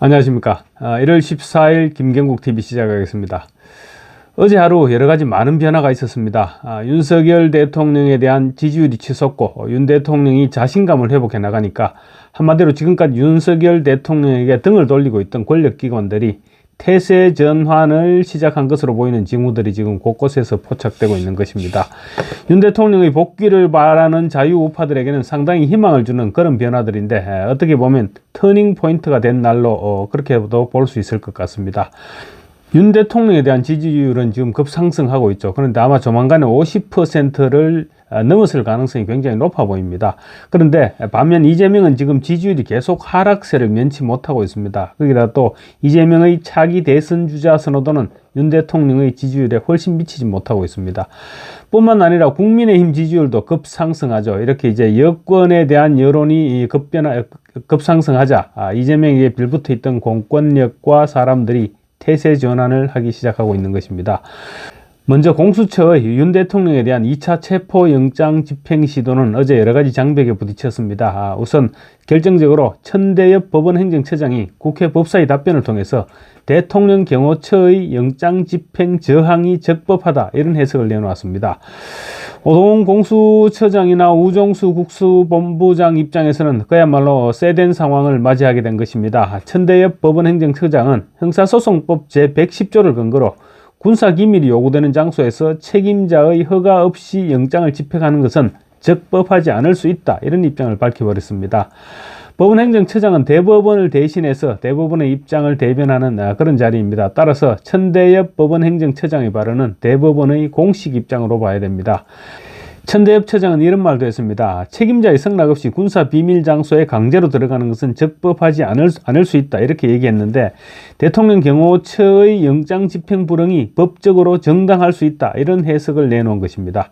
안녕하십니까. 1월 14일 김경국TV 시작하겠습니다. 어제 하루 여러가지 많은 변화가 있었습니다. 윤석열 대통령에 대한 지지율이 치솟고 윤 대통령이 자신감을 회복해 나가니까 한마디로 지금까지 윤석열 대통령에게 등을 돌리고 있던 권력기관들이 태세 전환을 시작한 것으로 보이는 징후들이 지금 곳곳에서 포착되고 있는 것입니다. 윤 대통령의 복귀를 바라는 자유우파들에게는 상당히 희망을 주는 그런 변화들인데 어떻게 보면 터닝 포인트가 된 날로 그렇게도 볼 수 있을 것 같습니다. 윤 대통령에 대한 지지율은 지금 급상승하고 있죠. 그런데 아마 조만간에 50%를 넘었을 가능성이 굉장히 높아 보입니다. 그런데 반면 이재명은 지금 지지율이 계속 하락세를 면치 못하고 있습니다. 거기다 또 이재명의 차기 대선 주자 선호도는 윤 대통령의 지지율에 훨씬 미치지 못하고 있습니다. 뿐만 아니라 국민의힘 지지율도 급상승하죠. 이렇게 이제 여권에 대한 여론이 급상승하자 이재명에게 빌붙어 있던 공권력과 사람들이 태세 전환을 하기 시작하고 있는 것입니다. 먼저 공수처의 윤 대통령에 대한 2차 체포영장 집행 시도는 어제 여러가지 장벽에 부딪혔습니다. 우선 결정적으로 천대엽 법원행정처장이 국회 법사위 답변을 통해서 대통령 경호처의 영장 집행 저항이 적법하다 이런 해석을 내놓았습니다. 오동훈 공수처장이나 우정수 국수본부장 입장에서는 그야말로 쎄된 상황을 맞이하게 된 것입니다. 천대엽 법원행정처장은 형사소송법 제110조를 근거로 군사기밀이 요구되는 장소에서 책임자의 허가 없이 영장을 집행하는 것은 적법하지 않을 수 있다 이런 입장을 밝혀버렸습니다. 법원행정처장은 대법원을 대신해서 대법원의 입장을 대변하는 그런 자리입니다. 따라서 천대엽 법원행정처장의 발언은 대법원의 공식 입장으로 봐야 됩니다. 천대엽 처장은 이런 말도 했습니다. 책임자의 승낙 없이 군사 비밀 장소에 강제로 들어가는 것은 적법하지 않을 수 있다 이렇게 얘기했는데 대통령 경호처의 영장 집행 불응이 법적으로 정당할 수 있다 이런 해석을 내놓은 것입니다.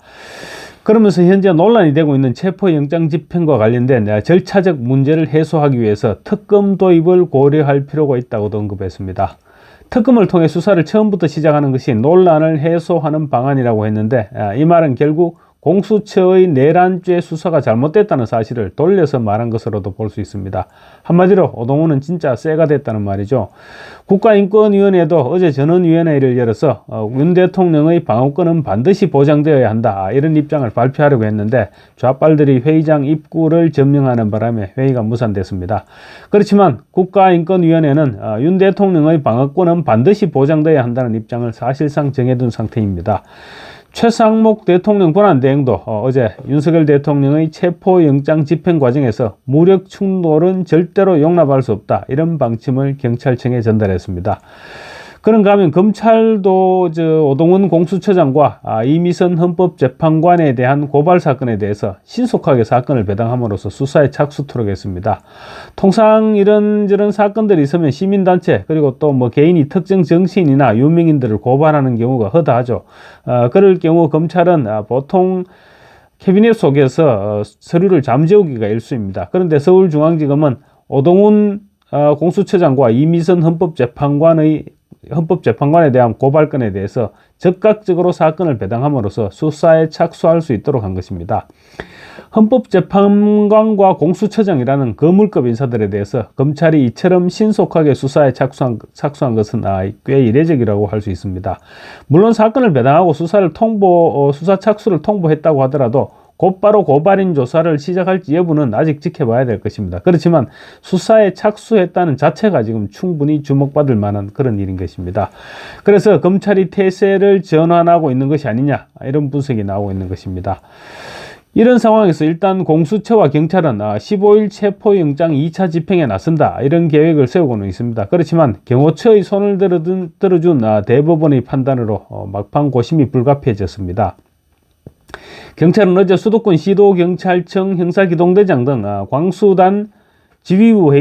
그러면서 현재 논란이 되고 있는 체포영장 집행과 관련된 절차적 문제를 해소하기 위해서 특검 도입을 고려할 필요가 있다고도 언급했습니다. 특검을 통해 수사를 처음부터 시작하는 것이 논란을 해소하는 방안이라고 했는데 이 말은 결국 공수처의 내란죄 수사가 잘못됐다는 사실을 돌려서 말한 것으로도 볼 수 있습니다. 한마디로 오동훈은 진짜 쎄가 됐다는 말이죠. 국가인권위원회도 어제 전원위원회를 열어서 윤 대통령의 방어권은 반드시 보장되어야 한다 이런 입장을 발표하려고 했는데 좌빨들이 회의장 입구를 점령하는 바람에 회의가 무산됐습니다. 그렇지만 국가인권위원회는 윤 대통령의 방어권은 반드시 보장되어야 한다는 입장을 사실상 정해둔 상태입니다. 최상목 대통령 권한대행도 어제 윤석열 대통령의 체포영장 집행 과정에서 무력 충돌은 절대로 용납할 수 없다 이런 방침을 경찰청에 전달했습니다. 그런가 하면 검찰도 오동훈 공수처장과 이미선 헌법재판관에 대한 고발 사건에 대해서 신속하게 사건을 배당함으로써 수사에 착수토록 했습니다. 통상 이런저런 사건들이 있으면 시민단체 그리고 또 개인이 특정 정치인이나 유명인들을 고발하는 경우가 허다하죠. 그럴 경우 검찰은 보통 캐비넷 속에서 서류를 잠재우기가 일쑤입니다. 그런데 서울중앙지검은 오동훈 공수처장과 이미선 헌법재판관에 대한 고발건에 대해서 적극적으로 사건을 배당함으로써 수사에 착수할 수 있도록 한 것입니다. 헌법재판관과 공수처장이라는 거물급 인사들에 대해서 검찰이 이처럼 신속하게 수사에 착수한 것은 꽤 이례적이라고 할 수 있습니다. 물론 사건을 배당하고 수사 착수를 통보했다고 하더라도 곧바로 고발인 조사를 시작할지 여부는 아직 지켜봐야 될 것입니다. 그렇지만 수사에 착수했다는 자체가 지금 충분히 주목받을 만한 그런 일인 것입니다. 그래서 검찰이 태세를 전환하고 있는 것이 아니냐 이런 분석이 나오고 있는 것입니다. 이런 상황에서 일단 공수처와 경찰은 15일 체포영장 2차 집행에 나선다 이런 계획을 세우고는 있습니다. 그렇지만 경호처의 손을 들어준 대법원의 판단으로 막판 고심이 불가피해졌습니다. 경찰은 어제 수도권 시도경찰청 형사기동대장 등 광수단 지휘부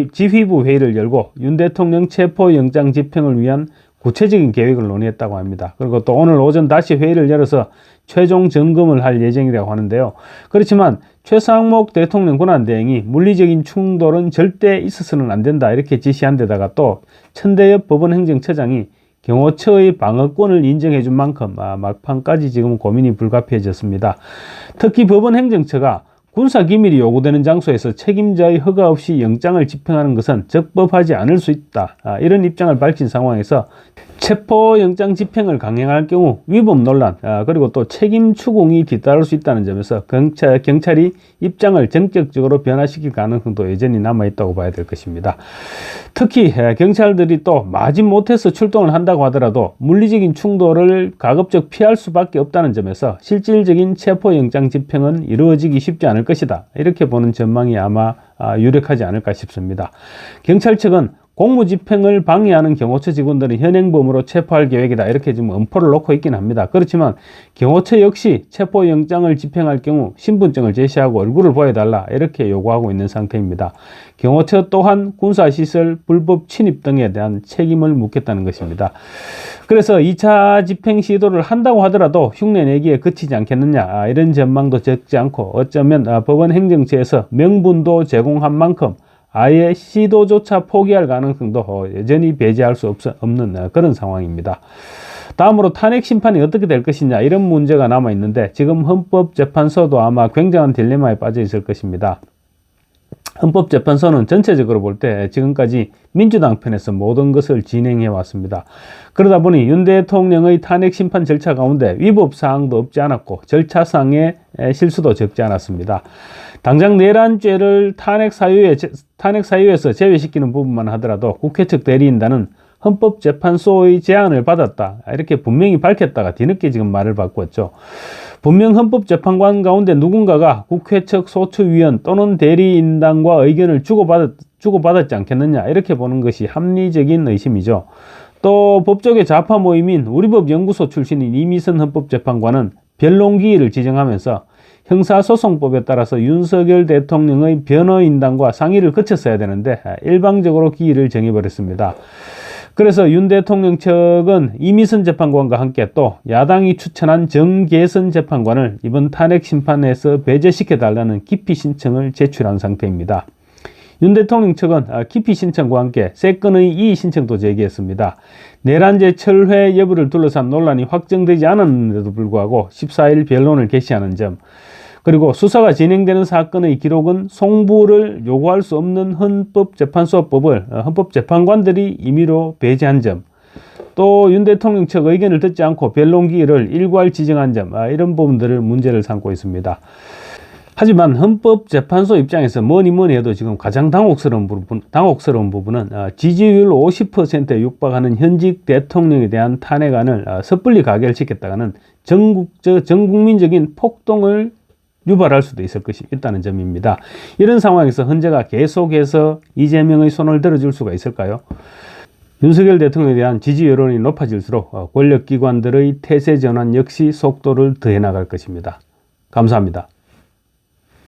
회의를 열고 윤 대통령 체포영장 집행을 위한 구체적인 계획을 논의했다고 합니다. 그리고 또 오늘 오전 다시 회의를 열어서 최종 점검을 할 예정이라고 하는데요. 그렇지만 최상목 대통령 권한대행이 물리적인 충돌은 절대 있어서는 안 된다 이렇게 지시한 데다가 또 천대엽 법원행정처장이 경호처의 방어권을 인정해 준 만큼 막판까지 지금 고민이 불가피해졌습니다. 특히 법원행정처가 군사기밀이 요구되는 장소에서 책임자의 허가 없이 영장을 집행하는 것은 적법하지 않을 수 있다. 이런 입장을 밝힌 상황에서 체포영장 집행을 강행할 경우 위법 논란, 그리고 또 책임 추궁이 뒤따를 수 있다는 점에서 경찰이 입장을 전격적으로 변화시킬 가능성도 여전히 남아있다고 봐야 될 것입니다. 특히 경찰들이 또 마지못해서 출동을 한다고 하더라도 물리적인 충돌을 가급적 피할 수밖에 없다는 점에서 실질적인 체포영장 집행은 이루어지기 쉽지 않을 것이다. 이렇게 보는 전망이 아마 유력하지 않을까 싶습니다. 경찰 측은 공무집행을 방해하는 경호처 직원들은 현행범으로 체포할 계획이다. 이렇게 지금 엄포를 놓고 있긴 합니다. 그렇지만 경호처 역시 체포영장을 집행할 경우 신분증을 제시하고 얼굴을 보여달라. 이렇게 요구하고 있는 상태입니다. 경호처 또한 군사시설 불법 침입 등에 대한 책임을 묻겠다는 것입니다. 그래서 2차 집행 시도를 한다고 하더라도 흉내 내기에 그치지 않겠느냐. 이런 전망도 적지 않고 어쩌면 법원 행정처에서 명분도 제공한 만큼 아예 시도조차 포기할 가능성도 여전히 배제할 수 없는 그런 상황입니다. 다음으로 탄핵 심판이 어떻게 될 것이냐 이런 문제가 남아 있는데 지금 헌법재판소도 아마 굉장한 딜레마에 빠져 있을 것입니다. 헌법재판소는 전체적으로 볼 때 지금까지 민주당 편에서 모든 것을 진행해 왔습니다. 그러다 보니 윤 대통령의 탄핵 심판 절차 가운데 위법 사항도 없지 않았고 절차상의 실수도 적지 않았습니다. 당장 내란죄를 탄핵 사유에서 제외시키는 부분만 하더라도 국회 측 대리인단은 헌법재판소의 제안을 받았다. 이렇게 분명히 밝혔다가 뒤늦게 지금 말을 바꿨죠. 분명 헌법재판관 가운데 누군가가 국회 측 소추위원 또는 대리인단과 의견을 주고받았지 않겠느냐. 이렇게 보는 것이 합리적인 의심이죠. 또 법조계 좌파 모임인 우리법연구소 출신인 이미선 헌법재판관은 변론기일을 지정하면서 형사소송법에 따라서 윤석열 대통령의 변호인단과 상의를 거쳤어야 되는데 일방적으로 기일을 정해버렸습니다. 그래서 윤 대통령 측은 이미선 재판관과 함께 또 야당이 추천한 정계선 재판관을 이번 탄핵 심판에서 배제시켜달라는 기피 신청을 제출한 상태입니다. 윤 대통령 측은 기피 신청과 함께 세 건의 이의 신청도 제기했습니다. 내란죄 철회 여부를 둘러싼 논란이 확정되지 않았는데도 불구하고 14일 변론을 개시하는 점, 그리고 수사가 진행되는 사건의 기록은 송부를 요구할 수 없는 헌법재판소법을 헌법재판관들이 임의로 배제한 점, 또 윤 대통령 측 의견을 듣지 않고 변론기일을 일괄 지정한 점, 이런 부분들을 문제를 삼고 있습니다. 하지만 헌법재판소 입장에서 뭐니 해도 지금 가장 당혹스러운 부분은 지지율 50%에 육박하는 현직 대통령에 대한 탄핵안을 섣불리 가결시켰다가는 전국민적인 폭동을 유발할 수도 있다는 점입니다. 이런 상황에서 헌재가 계속해서 이재명의 손을 들어줄 수가 있을까요? 윤석열 대통령에 대한 지지 여론이 높아질수록 권력기관들의 태세 전환 역시 속도를 더해 나갈 것입니다. 감사합니다.